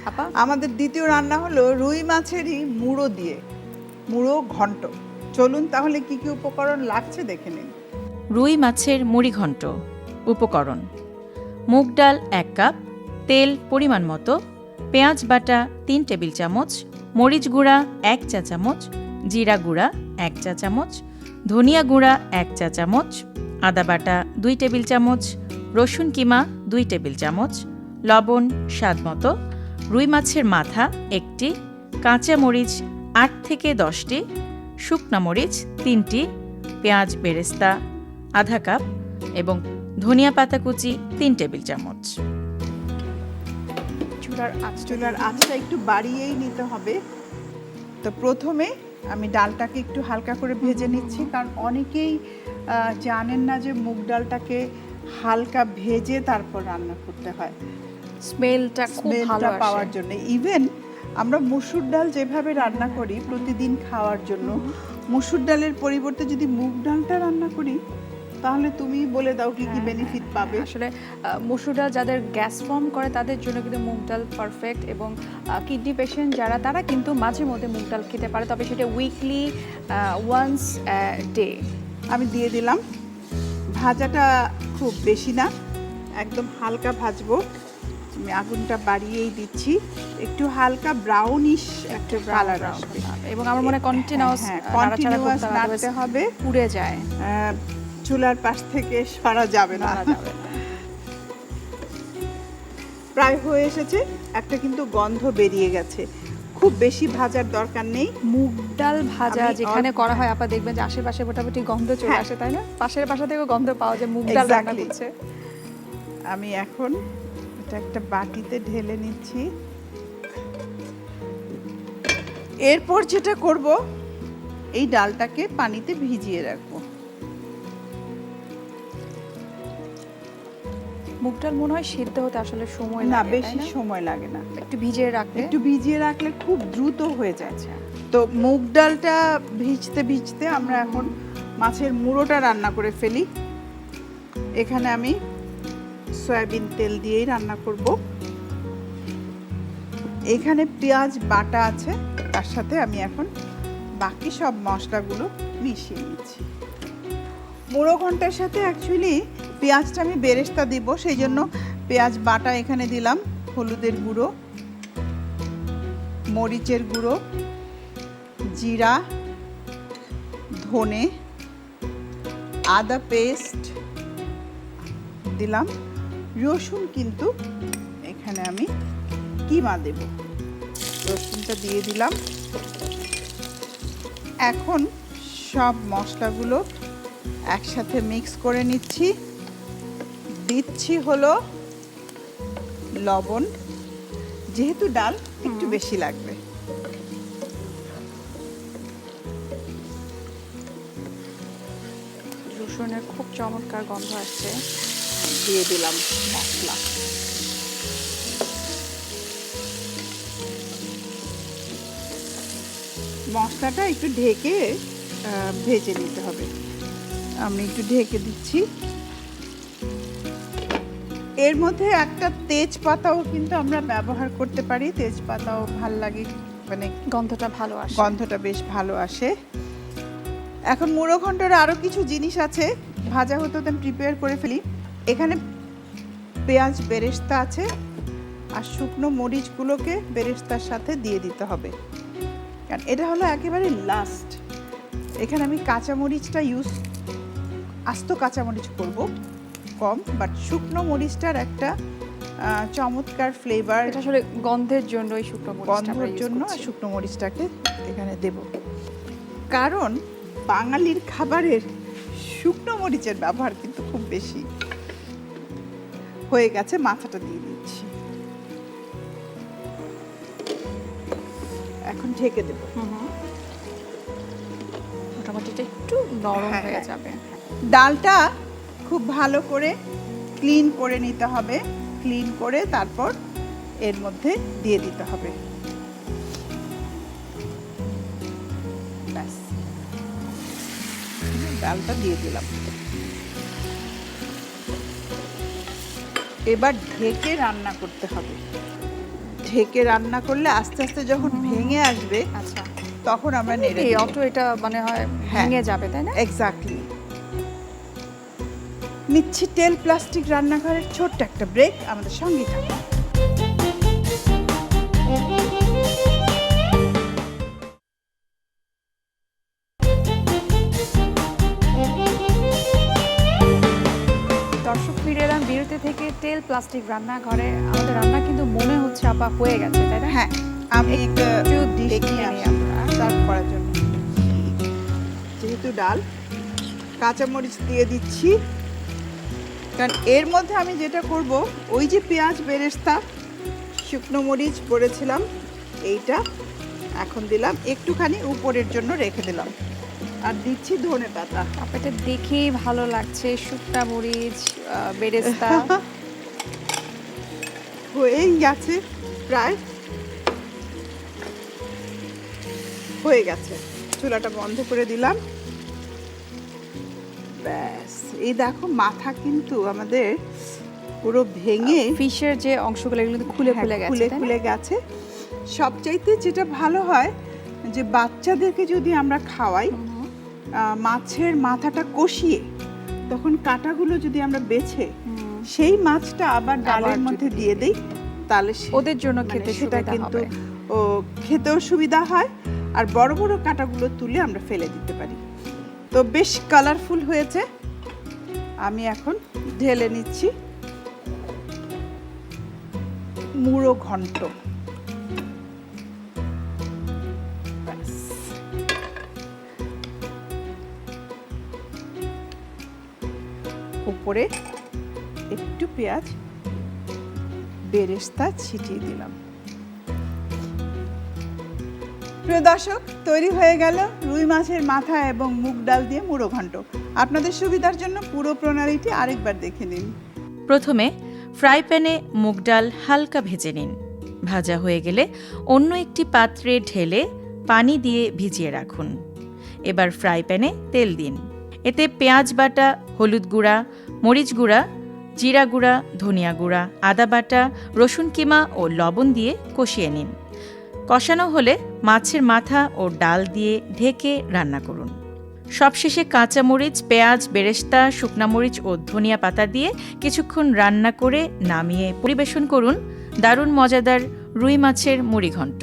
আপা আমাদের দ্বিতীয় রান্না হলো রুই মাছেরই মুড়ো দিয়ে মুড়ো ঘন্ট। চলুন তাহলে কি কি উপকরণ লাগছে দেখে নিন। রুই মাছের মুড়ি ঘন্ট। উপকরণ: মুগ ডাল 1 কাপ, তেল পরিমাণ মতো, পেঁয়াজ বাটা 3 টেবিল চামচ, মরিচ গুঁড়া 1 চা চামচ, জিরা গুঁড়া 1 চা চামচ, ধনিয়া গুঁড়া 1 চা চামচ, আদা বাটা 2 টেবিল চামচ, রসুন কিমা 2 টেবিল চামচ, লবণ স্বাদ মতো, রুই মাছের মাথা 1টি, কাঁচা মরিচ 8 থেকে 10টি, শুকনা মরিচ 3টি, পেঁয়াজ বেরেস্তা আধা কাপ এবং ধনিয়া পাতা কুচি 3 টেবিল চামচ। চুলার আঁচটা একটু বাড়িয়েই নিতে হবে। তো প্রথমে আমি ডালটাকে একটু হালকা করে ভেজে নিচ্ছি, কারণ অনেকেই জানেন না যে মুগ ডালটাকে হালকা ভেজে তারপর রান্না করতে হয় স্মেলটা খুব ভালো পাওয়ার জন্য। ইভেন আমরা মসুর ডাল যেভাবে রান্না করি প্রতিদিন খাওয়ার জন্য, মসুর ডালের পরিবর্তে যদি মুগ ডালটা রান্না করি তাহলে তুমি বলে দাও কি কি বেনিফিট পাবে। আসলে মসুর ডাল যাদের গ্যাস ফর্ম করে তাদের জন্য কিন্তু মুগ ডাল পারফেক্ট, এবং কিডনি পেশেন্ট যারা তারা কিন্তু মাঝে মধ্যে মুগ ডাল খেতে পারে, তবে সেটা উইকলি ওয়ান্স ডে। আমি দিয়ে দিলাম। ভাজাটা খুব বেশি না, একদম হালকা ভাজবো। আমি আগুনটা বাড়িয়েই দিচ্ছি, একটু হালকা ব্রাউনিশ একটা কালার আসবে, এবং আমার মনে হয় কন্টিনিউয়াস নাড়তে হবে, পুড়ে যায়, চুলার পাশ থেকে সরা যাবে না। প্রায় হয়ে এসেছে, একটা কিন্তু গন্ধ বেরিয়ে গেছে। খুব বেশি ভাজার দরকার নেই। মুগ ডাল ভাজা যেখানে করা হয় আপা দেখবেন যে আশেপাশে মোটামুটি গন্ধ চলে আসে, তাই না? পাশের বাসা থেকেও গন্ধ পাওয়া যায় মুগ ডাল রান্না করছে। আমি এখন এটা একটা বাটিতে ঢেলে নিচ্ছি। এরপর যেটা করব, এই ডালটাকে পানিতে ভিজিয়ে রাখবো। মুগ ডাল মনে হয় সিদ্ধ হতে আসলে সময় না, লাগে, বেশি সময় লাগে না। একটু ভিজিয়ে রাখলে খুব দ্রুত হয়ে যায়। তো মুগ ডালটা ভিজতে ভিজতে আমরা এখন মাছের মুড়োটা রান্না করে ফেলি। এখানে আমি সয়াবিন তেল দিয়েই রান্না করব। এখানে পেঁয়াজ বাটা আছে, তার সাথে আমি এখন বাকি সব মশলাগুলো মিশিয়ে নিচ্ছি। মুড়ো ঘন্টার সাথে অ্যাকচুয়ালি পেঁয়াজটা আমি বেরেস্তা দিব, সেই জন্য পেঁয়াজ বাটা এখানে দিলাম, হলুদের গুঁড়ো, মরিচের গুঁড়ো, জিরা, ধনে, আদা পেস্ট দিলাম, রসুন কিন্তু এখানে আমি কিমা দেব, রসুনটা দিয়ে দিলাম। এখন সব মশলাগুলো একসাথে মিক্স করে নিচ্ছি। দিচ্ছি হলো লবণ, যেহেতু ডাল একটু বেশি লাগবে। রসুনের খুব চমৎকার গন্ধ আসছে। দিয়ে দিলাম মশলা। মশলাটা একটু ঢেকে ভেজে নিতে হবে। আমি একটু ঢেকে দিচ্ছি। এর মধ্যে একটা তেজপাতাও কিন্তু আমরা ব্যবহার করতে পারি, তেজপাতাও ভাল লাগে, মানে গন্ধটা বেশ ভালো আসে। এখন মুড়ো ঘন্টার আরও কিছু জিনিস আছে, ভাজা হতে হতে প্রিপেয়ার করে ফেলি। এখানে পেঁয়াজ বেরেস্তা আছে, আর শুকনো মরিচগুলোকে বেরেস্তার সাথে দিয়ে দিতে হবে, কারণ এটা হলো একেবারে লাস্ট। এখানে আমি কাঁচামরিচটা আস্ত কাঁচামরিচ করব কম, বাট শুকনো মরিচটার একটা চমৎকার ফ্লেভার, এটা আসলে গন্ধের জন্য, গন্ধের জন্য শুকনো মরিচটাকে এখানে দেব। কারণ বাঙালির খাবারের শুকনো মরিচের ব্যবহার কিন্তু খুব বেশি হয়ে গেছে। মাথাটা দিয়ে দিচ্ছি, এখন ঢেকে দেব। মোটামুটি একটু নরম হয়ে যাবে। ডালটা খুব ভালো করে ক্লিন করে নিতে হবে, ক্লিন করে তারপর এর মধ্যে দিয়ে দিতে হবে। ব্যাস, ডালটা দিয়ে দিলাম। এবার ঢেকে রান্না করতে হবে। ঢেকে রান্না করলে আস্তে আস্তে যখন ভেঙে আসবে আচ্ছা, তখন আমরা নেড়ে এই দেব। অটো এটা মানে হয় হ্যাঁ। ভেঙে যাবে, তাই না? এক্স্যাক্টলি। নিচ্ছি টেল প্লাস্টিক রান্নাঘরের ছোট্ট একটা ব্রেক, আমাদের সঙ্গেই থাকুন। দর্শক, ফিরে এলাম বিরতি থেকে। টেল প্লাস্টিক রান্নাঘরে আমাদের রান্না কিন্তু মনে হচ্ছে আপা হয়ে গেছে, তাই না? হ্যাঁ, আমি একটা একটু ডিশ দেখিয়ে নিয়ে নিই আসি আমরা। সার্ভ করার জন্য। যেহেতু ডাল, কাঁচামরিচ দিয়ে দিচ্ছি, কারণ এর মধ্যে আমি যেটা করব, ওই যে পেঁয়াজ বেরেস্তা শুকনো মরিচ বলেছিলাম, এইটা এখন দিলাম, একটুখানি উপরের জন্য রেখে দিলাম, আর দিচ্ছি ধনে পাতা। আপা এটা দেখেই ভালো লাগছে, শুকনা মরিচ, বেরেস্তা। হয়েই গেছে, প্রায় হয়ে গেছে। চুলাটা বন্ধ করে দিলাম। ব্যাস, এই দেখো মাথা কিন্তু আমাদের পুরো ভেঙে ফিশের যে অংশগুলো এগুলো কিন্তু খুলে খুলে গেছে, খুলে তাই না? খুলে গেছে। সবচাইতে যেটা ভালো হয় যে বাচ্চাদেরকে যদি আমরা খাওয়াই, মাছের মাথাটা কষিয়ে তখন কাঁটাগুলো যদি আমরা বেছে সেই মাছটা আবার ডালের মধ্যে দিয়ে দেই, তাহলে ওদের জন্য খেতে সেটা সুবিধা কিন্তু হবে। ও খেতেও সুবিধা হয়, আর বড় বড় কাঁটাগুলো তুলে আমরা ফেলে দিতে পারি। তো বেশ কালারফুল হয়েছে। আমি এখন ঢেলে নিচ্ছি মুড়ো ঘন্ট। ব্যাস। উপরে একটু পেঁয়াজ বেরেস্তা ছিটিয়ে দিলাম। প্রিয় দর্শক, তৈরি হয়ে গেল রুই মাছের মাথা এবং মুগ ডাল দিয়ে মুড়ো ঘন্ট। আপনাদের সুবিধার জন্য পুরো প্রণালীটি আরেকবার দেখে নিন। প্রথমে ফ্রাই প্যানে মুগ ডাল হালকা ভেজে নিন। ভাজা হয়ে গেলে অন্য একটি পাত্রে ঢেলে পানি দিয়ে ভিজিয়ে রাখুন। এবার ফ্রাই প্যানে তেল দিন। এতে পেঁয়াজ বাটা, হলুদ গুঁড়া, মরিচ গুঁড়া, জিরা গুঁড়া, ধনিয়া গুঁড়া, আদা বাটা, রসুন কিমা ও লবণ দিয়ে কষিয়ে নিন। কষানো হলে মাছের মাথা ও ডাল দিয়ে ঢেকে রান্না করুন। সবশেষে কাঁচামরিচ, পেঁয়াজ, বেরেস্তা, শুকনা মরিচ ও ধনিয়া পাতা দিয়ে কিছুক্ষণ রান্না করে নামিয়ে পরিবেশন করুন দারুণ মজাদার রুই মাছের মুড়ি ঘন্ট।